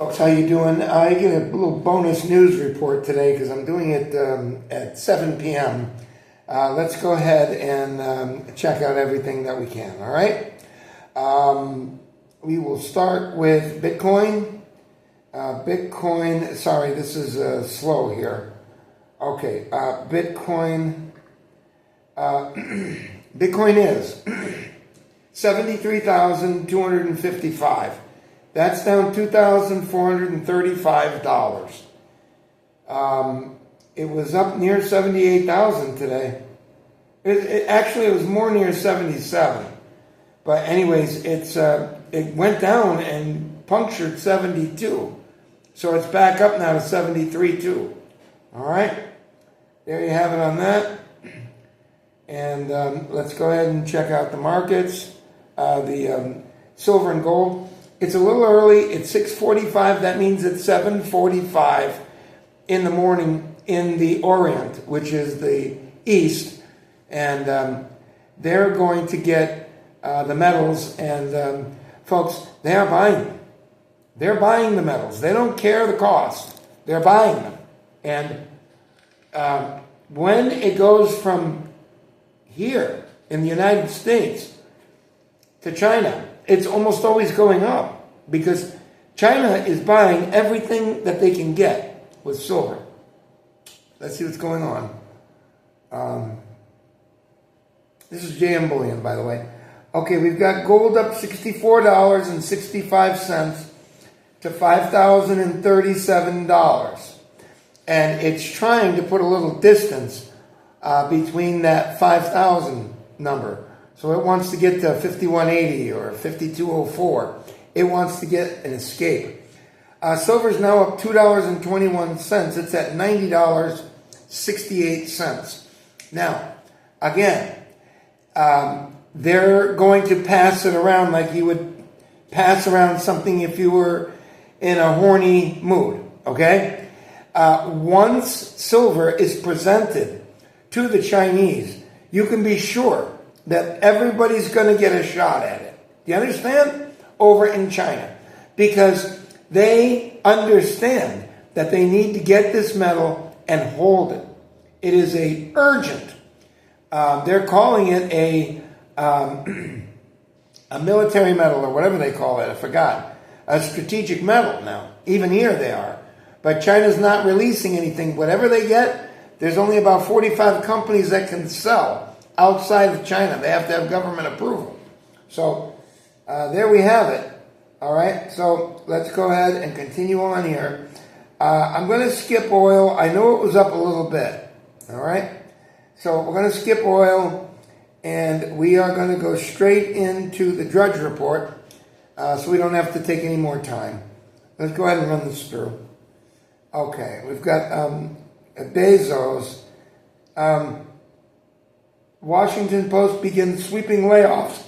Folks, how you doing? I get a little bonus news report today because I'm doing it at 7 p.m. Let's go ahead and check out everything that we can, all right? We will start with Bitcoin. Sorry, this is slow here. Okay, Bitcoin is 73,255. That's down $2,435. It was up near 78,000 today. It was more near 77. But anyways, it went down and punctured 72. So it's back up now to 73 too. All right. There you have it on that. And let's go ahead and check out the markets. The silver and gold. It's a little early. It's 6:45. That means it's 7:45 in the morning in the Orient, which is the East. And they're going to get the metals. And folks, they are buying them. They're buying the metals. They don't care the cost. They're buying them. And when it goes from here in the United States to China, it's almost always going up because China is buying everything that they can get with silver. Let's see what's going on. This is JM Bullion, by the way. Okay, we've got gold up $64.65 to $5,037. And it's trying to put a little distance between that 5,000 number. So it wants to get to 5180 or 5204. It wants to get an escape. Silver is now up $2.21. It's at $90.68. Now, again, they're going to pass it around like you would pass around something if you were in a horny mood, okay? Once silver is presented to the Chinese, you can be sure that everybody's going to get a shot at it. Do you understand? Over in China. Because they understand that they need to get this metal and hold it. It is urgent. They're calling it a military metal or whatever they call it. I forgot. A strategic metal now. Even here they are. But China's not releasing anything. Whatever they get, there's only about 45 companies that can sell outside of China. They have to have government approval. So there we have it. All right. So let's go ahead and continue on here. I'm going to skip oil. I know it was up a little bit. All right. So we're going to skip oil, and we are going to go straight into the Drudge Report, so we don't have to take any more time. Let's go ahead and run this through. Okay. We've got Bezos. Washington Post begins sweeping layoffs.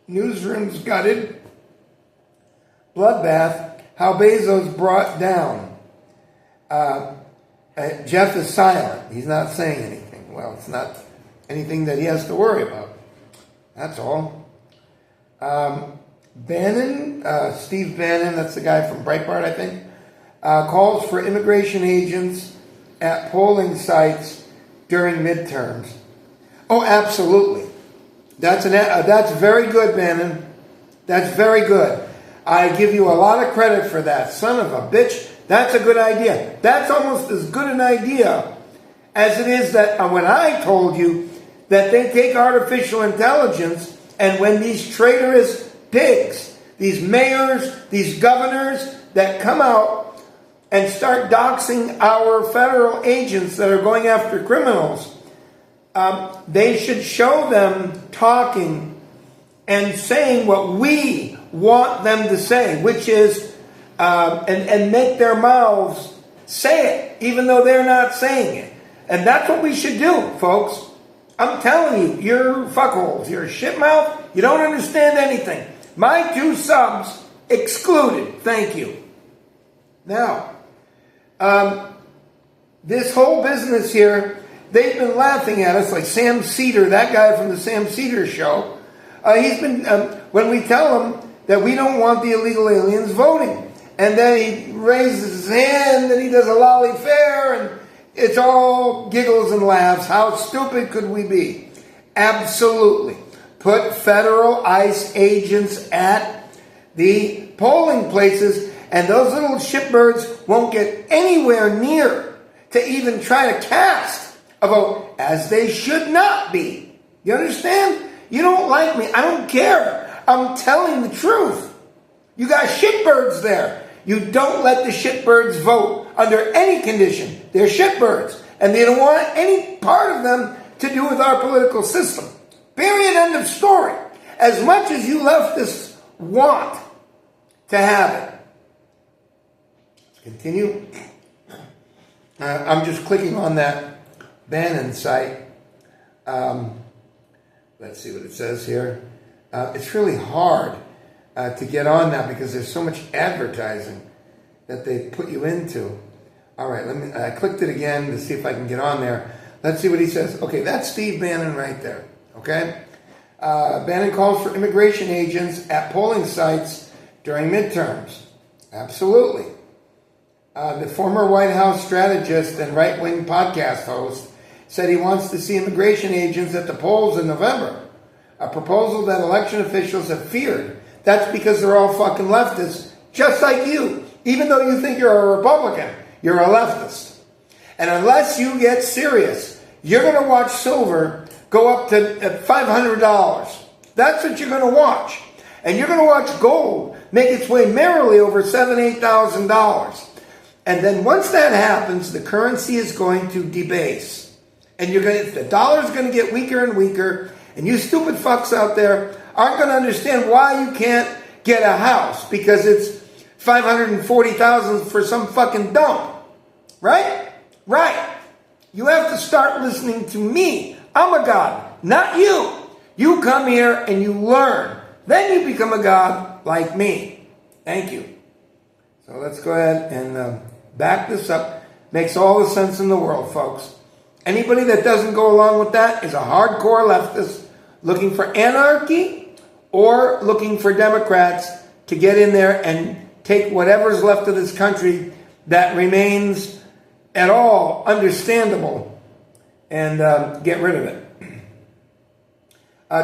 Newsrooms gutted. Bloodbath. How Bezos brought down. Jeff is silent. He's not saying anything. Well, it's not anything that he has to worry about. That's all. Bannon, Steve Bannon, that's the guy from Breitbart, I think, calls for immigration agents at polling sites during midterms. Oh, absolutely. That's very good, Bannon. That's very good. I give you a lot of credit for that. Son of a bitch. That's a good idea. That's almost as good an idea as it is that when I told you that they take artificial intelligence, and when these traitorous pigs, these mayors, these governors that come out and start doxing our federal agents that are going after criminals, they should show them talking and saying what we want them to say, which is, and make their mouths say it, even though they're not saying it. And that's what we should do, folks. I'm telling you, you're fuckholes. You're a shitmouth. You don't understand anything. My 2 subs excluded. Thank you. Now, this whole business here, they've been laughing at us like Sam Cedar, that guy from the Sam Cedar show. He's been, when we tell him that we don't want the illegal aliens voting. and then he raises his hand and he does a lolly fair, and it's all giggles and laughs. How stupid could we be? Absolutely. Put federal ICE agents at the polling places, and those little shitbirds won't get anywhere near to even try to cast a vote, as they should not be. You understand? You don't like me. I don't care. I'm telling the truth. You got shitbirds there. You don't let the shitbirds vote under any condition. They're shitbirds, and they don't want any part of them to do with our political system. Period. End of story. As much as you leftists want to have it. Let's continue. I'm just clicking on that Bannon site. Let's see what it says here. It's really hard to get on that because there's so much advertising that they put you into. All right, I clicked it again to see if I can get on there. Let's see what he says. Okay, that's Steve Bannon right there. Okay? Bannon calls for immigration agents at polling sites during midterms. Absolutely. The former White House strategist and right-wing podcast host said he wants to see immigration agents at the polls in November, a proposal that election officials have feared. That's because they're all fucking leftists, just like you. Even though you think you're a Republican, you're a leftist. And unless you get serious, you're going to watch silver go up to $500. That's what you're going to watch. And you're going to watch gold make its way merrily over $7,000, $8,000. And then once that happens, the currency is going to debase. And the dollar's going to get weaker and weaker. And you stupid fucks out there aren't going to understand why you can't get a house because it's $540,000 for some fucking dump. Right? Right. You have to start listening to me. I'm a god, not you. You come here and you learn. Then you become a god like me. Thank you. So let's go ahead and back this up. Makes all the sense in the world, folks. Anybody that doesn't go along with that is a hardcore leftist looking for anarchy or looking for Democrats to get in there and take whatever's left of this country that remains at all understandable and get rid of it.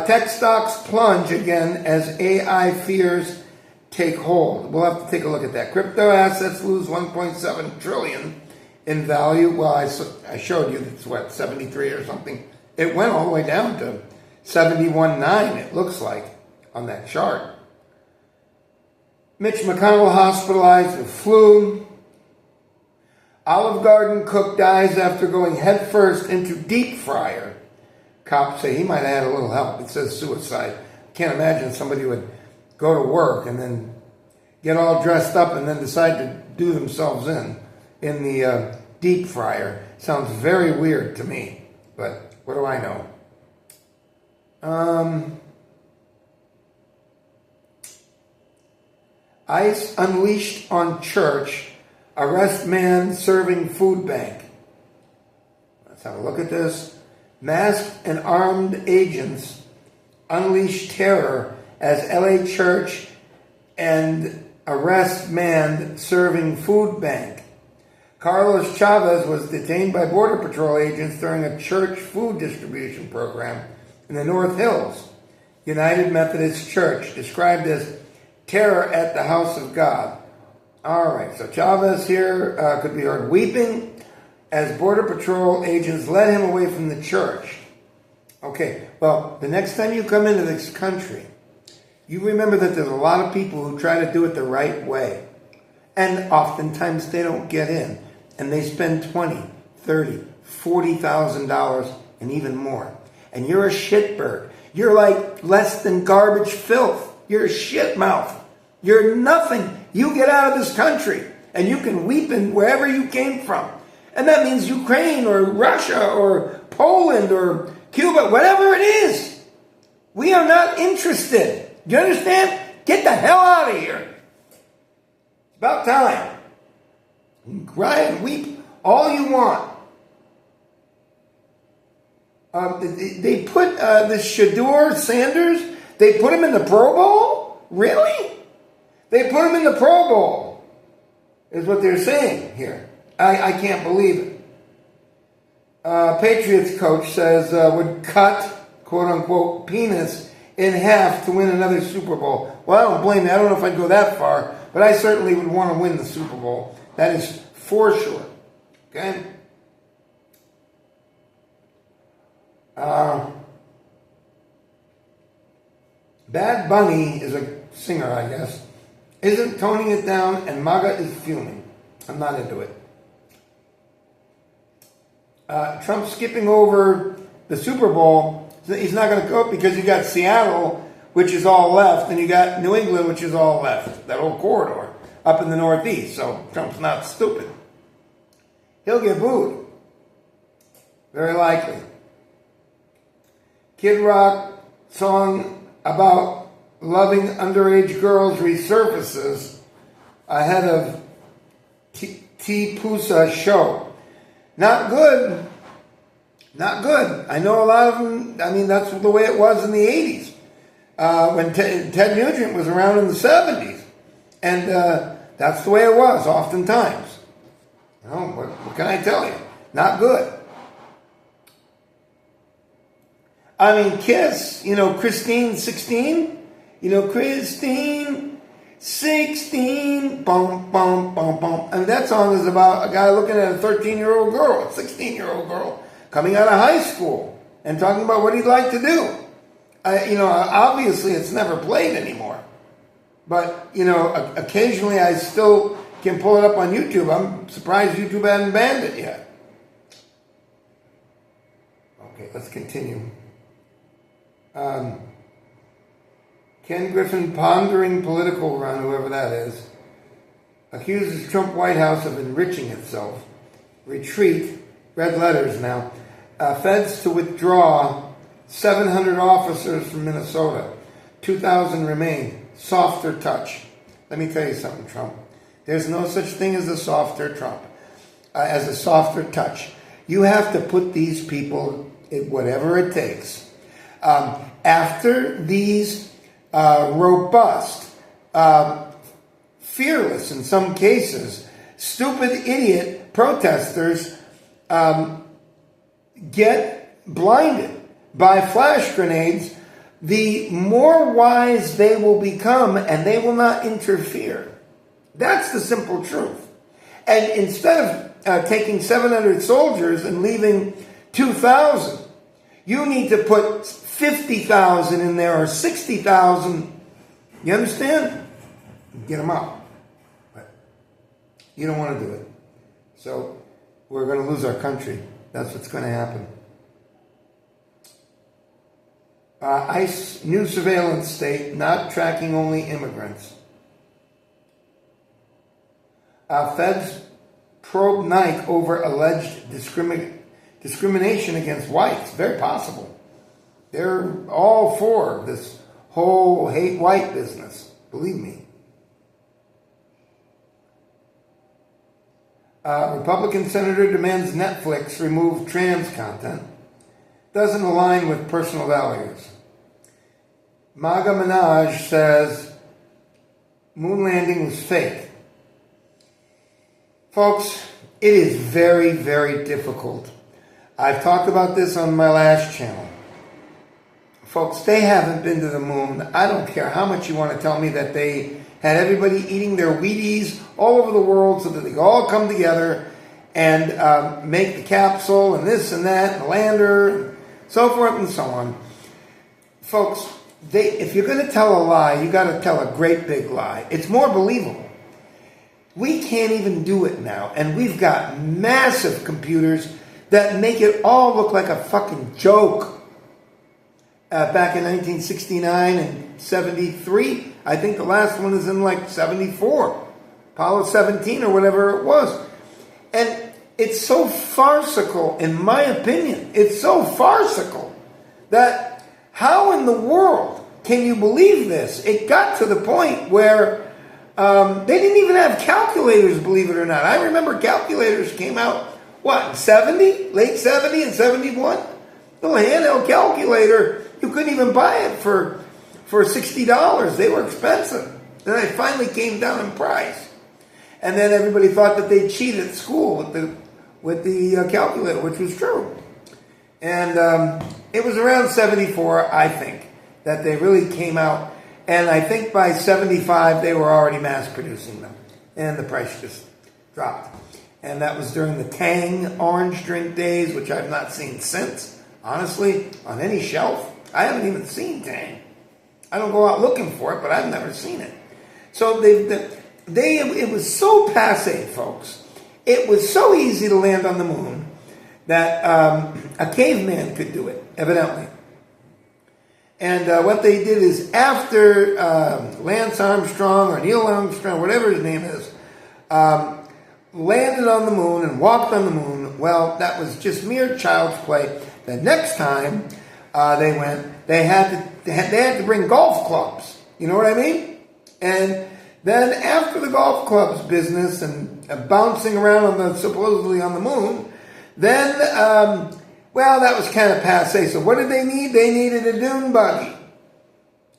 Tech stocks plunge again as AI fears take hold. We'll have to take a look at that. Crypto assets lose 1.7 trillion in value. Well, I showed you it's what, 73 or something. It went all the way down to 71.9, it looks like, on that chart. Mitch McConnell hospitalized with flu. Olive Garden cook dies after going headfirst into deep fryer. Cops say he might have had a little help. It says suicide. Can't imagine somebody would go to work and then get all dressed up and then decide to do themselves in the deep fryer. Sounds very weird to me, but what do I know? ICE unleashed on church, arrest man serving food bank. Let's have a look at this. Masked and armed agents unleash terror as LA church and arrest man serving food bank. Carlos Chavez was detained by Border Patrol agents during a church food distribution program in the North Hills. United Methodist Church, described as terror at the house of God. All right, so Chavez here could be heard weeping as Border Patrol agents led him away from the church. Okay, well, the next time you come into this country, you remember that there's a lot of people who try to do it the right way. And oftentimes they don't get in. And they spend $20,000, $30,000, $40,000 and even more. And you're a shitbird. You're like less than garbage filth. You're a shit mouth. You're nothing. You get out of this country and you can weep in wherever you came from. And that means Ukraine or Russia or Poland or Cuba, whatever it is. We are not interested. Do you understand? Get the hell out of here. It's about time. You can cry and weep all you want. They put this Shedeur Sanders, they put him in the Pro Bowl? Really? They put him in the Pro Bowl. is what they're saying here. I can't believe it. Patriots coach says would cut, quote unquote, penis in half to win another Super Bowl. Well, I don't blame you. I don't know if I'd go that far, but I certainly would want to win the Super Bowl. That is for sure. Okay? Bad Bunny is a singer, I guess, isn't toning it down, and MAGA is fuming. I'm not into it. Trump skipping over the Super Bowl. He's not going to go because you got Seattle, which is all left, and you got New England, which is all left. That whole corridor up in the Northeast. So Trump's not stupid. He'll get booed. Very likely. Kid Rock song about loving underage girls resurfaces ahead of T-Pusa show. Not good. Not good. I know a lot of them, I mean, that's the way it was in the 80s. When Ted Nugent was around in the 70s. And that's the way it was, oftentimes. You know, what can I tell you? Not good. I mean, Kiss, you know, Christine 16, you know, Christine 16, bum, bum, bum, bum. And that song is about a guy looking at a 13-year-old girl, a 16-year-old girl, coming out of high school and talking about what he'd like to do. You know, obviously it's never played anymore. But, you know, occasionally I still can pull it up on YouTube. I'm surprised YouTube hadn't banned it yet. Okay, let's continue. Ken Griffin pondering political run, whoever that is, accuses Trump White House of enriching itself. Retreat, red letters now. Feds to withdraw 700 officers from Minnesota. 2,000 remain. Softer touch. Let me tell you something, Trump. There's no such thing as a softer Trump, as a softer touch. You have to put these people in whatever it takes. After these robust, fearless in some cases, stupid idiot protesters get blinded by flash grenades, the more wise they will become and they will not interfere. That's the simple truth. And instead of taking 700 soldiers and leaving 2,000, you need to put 50,000 in there or 60,000. You understand? Get them out. But you don't want to do it. So we're going to lose our country. That's what's going to happen. ICE new surveillance state not tracking only immigrants. Feds probe Nike over alleged discrimination against whites. Very possible. They're all for this whole hate white business. Believe me. Republican senator demands Netflix remove trans content. Doesn't align with personal values. MAGA Minaj says moon landing was fake. Folks, it is very, very difficult. I've talked about this on my last channel. Folks, they haven't been to the moon. I don't care how much you want to tell me that they had everybody eating their Wheaties all over the world so that they all come together and make the capsule and this and that, and the lander, and so forth and so on. Folks, if you're going to tell a lie, you got to tell a great big lie. It's more believable. We can't even do it now, and we've got massive computers that make it all look like a fucking joke. Back in 1969 and 73, I think the last one is in like 74, Apollo 17 or whatever it was. And it's so farcical, in my opinion. It's so farcical that how in the world can you believe this? It got to the point where they didn't even have calculators, believe it or not. I remember calculators came out, what, in 70? Late 70 and 71? Little handheld calculator, you couldn't even buy it for $60. They were expensive. Then they finally came down in price. And then everybody thought that they cheated at school with the calculator, which was true. And it was around 74, I think, that they really came out. And I think by 75, they were already mass producing them. And the price just dropped. And that was during the Tang orange drink days, which I've not seen since, honestly, on any shelf. I haven't even seen Tang. I don't go out looking for it, but I've never seen it. So it was so passé, folks. It was so easy to land on the moon that a caveman could do it, evidently. And what they did is after Lance Armstrong or Neil Armstrong, whatever his name is, landed on the moon and walked on the moon, well, that was just mere child's play. The next time they went, they had to bring golf clubs. You know what I mean? And then after the golf clubs business and bouncing around supposedly on the moon, then well, that was kind of passé. So what did they need? They needed a dune buggy.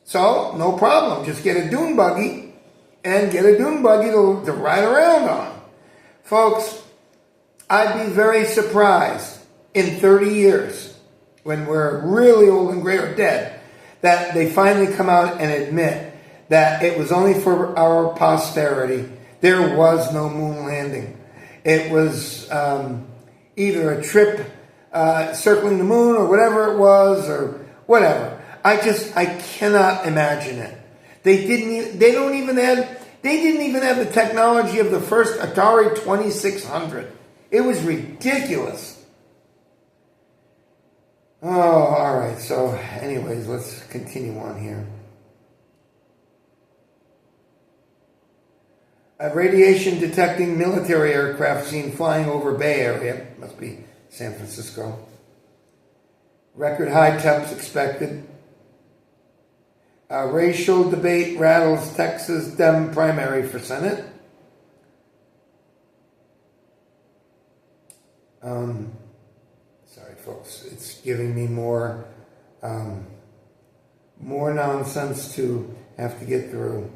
So no problem, just get a dune buggy and get a dune buggy to ride around on. Folks, I'd be very surprised in 30 years, when we're really old and gray or dead, that they finally come out and admit that it was only for our posterity. There was no moon landing. It was either a trip circling the moon or whatever it was or whatever. I cannot imagine it. They didn't even have the technology of the first Atari 2600. It was ridiculous. Oh, all right. So, anyways, let's continue on here. A radiation detecting military aircraft seen flying over Bay Area. Must be San Francisco. Record high temps expected. Racial debate rattles Texas Dem primary for Senate. Sorry, folks. It's giving me more nonsense to have to get through.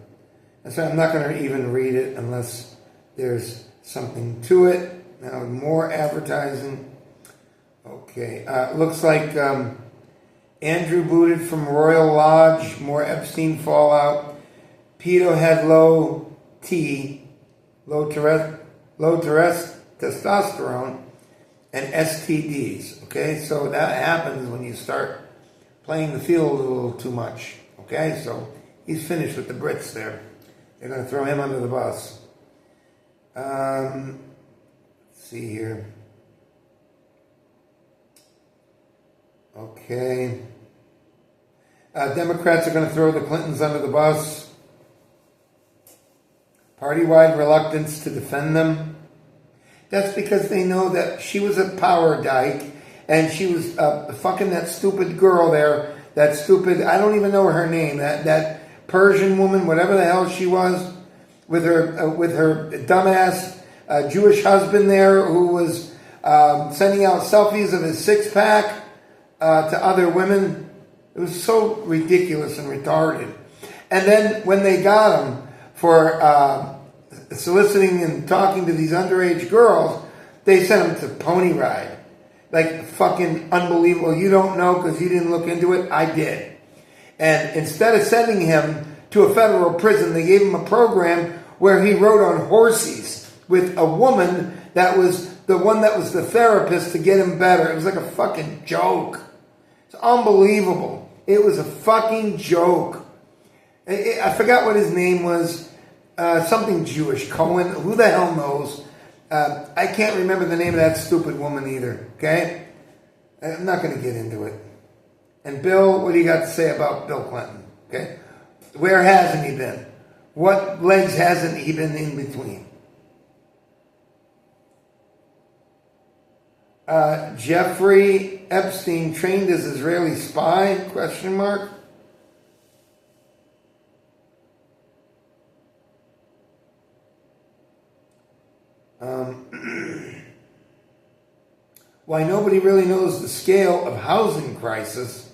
And so I'm not going to even read it unless there's something to it. Now, more advertising. Okay. Looks like Andrew booted from Royal Lodge. More Epstein fallout. Pedo had low testosterone, and STDs. Okay, so that happens when you start playing the field a little too much. Okay, so he's finished with the Brits there. They're going to throw him under the bus. Let's see here. Okay. Democrats are going to throw the Clintons under the bus. Party-wide reluctance to defend them. That's because they know that she was a power dyke, and she was fucking that stupid girl there. That stupid, I don't even know her name. That Persian woman, whatever the hell she was, with her dumbass Jewish husband there, who was sending out selfies of his six-pack to other women. It was so ridiculous and retarded. And then when they got him for soliciting and talking to these underage girls, they sent him to Pony Ride. Like, fucking unbelievable. You don't know because you didn't look into it. I did. And instead of sending him to a federal prison, they gave him a program where he rode on horses with a woman that was the one that was the therapist to get him better. It was like a fucking joke. It's unbelievable. It was a fucking joke. I forgot what his name was. Something Jewish. Cohen. Who the hell knows? I can't remember the name of that stupid woman either. Okay? I'm not going to get into it. And Bill, what do you got to say about Bill Clinton? Okay? Where hasn't he been? What legs hasn't he been in between? Jeffrey Epstein trained as Israeli spy? Question mark. Why nobody really knows the scale of housing crisis.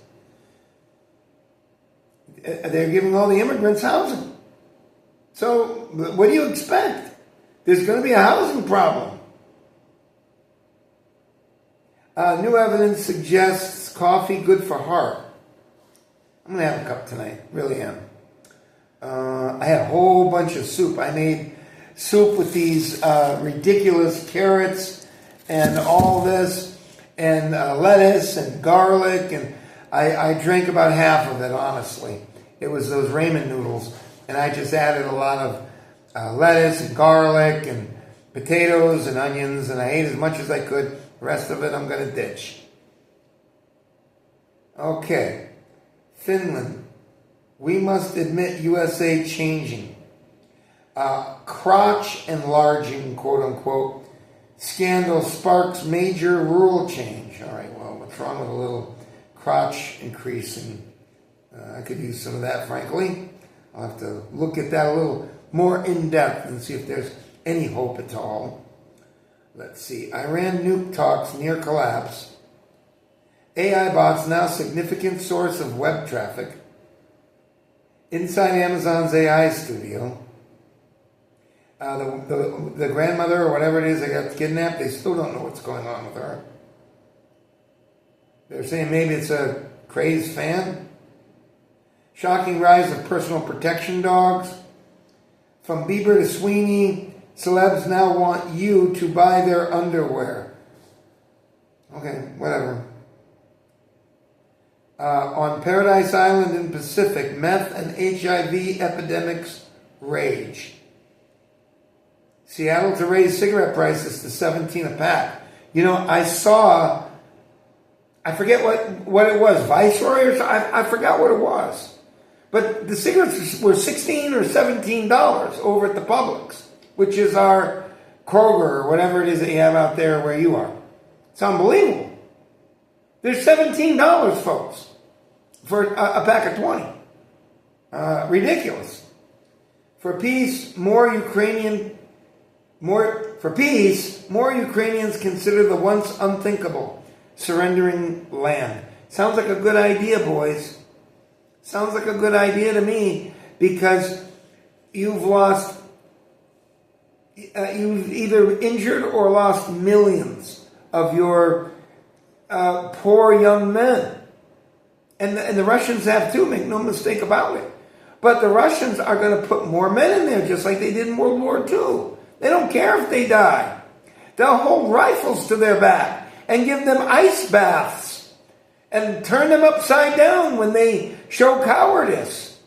They're giving all the immigrants housing. So what do you expect? There's going to be a housing problem. New evidence suggests coffee good for heart. I'm going to have a cup tonight. Really am. I had a whole bunch of soup. I made soup with these ridiculous carrots and all this and lettuce and garlic, and I drank about half of it, honestly. It was those ramen noodles, and I just added a lot of lettuce and garlic and potatoes and onions, and I ate as much as I could. The rest of it I'm going to ditch. Okay. Finland. We must admit USA changing. Crotch enlarging, quote unquote, scandal sparks major rule change. All right, well, what's wrong with a little crotch increasing? I could use some of that, frankly. I'll have to look at that a little more in depth and see if there's any hope at all. Let's see. Iran nuke talks near collapse. AI bots now significant source of web traffic. Inside Amazon's AI studio. The grandmother or whatever it is that got kidnapped, they still don't know what's going on with her. They're saying maybe it's a crazed fan. Shocking rise of personal protection dogs. From Bieber to Sweeney, celebs now want you to buy their underwear. Okay, whatever. On Paradise Island in Pacific, meth and HIV epidemics rage. Seattle to raise cigarette prices to $17 a pack. You know, I forget what it was, Viceroy or something. I forgot what it was. But the cigarettes were $16 or $17 over at the Publix, which is our Kroger or whatever it is that you have out there where you are. It's unbelievable. They're $17, folks, for a pack of 20. Ridiculous. For peace, more Ukrainians consider the once unthinkable, surrendering land. Sounds like a good idea, boys. Sounds like a good idea to me, because you've either injured or lost millions of your poor young men. And the Russians have too, make no mistake about it. But the Russians are going to put more men in there, just like they did in World War II. They don't care if they die. They'll hold rifles to their back and give them ice baths and turn them upside down when they show cowardice.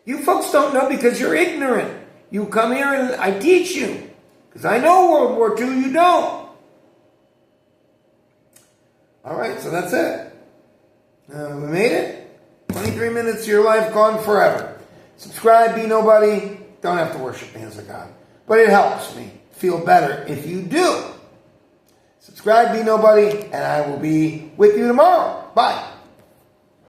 You folks don't know because you're ignorant. You come here and I teach you. Because I know World War II, you don't. All right, so that's it. We made it. 23 minutes of your life gone forever. Subscribe, be nobody. Don't have to worship me as a God. But it helps me feel better if you do. Subscribe, be nobody, and I will be with you tomorrow. Bye.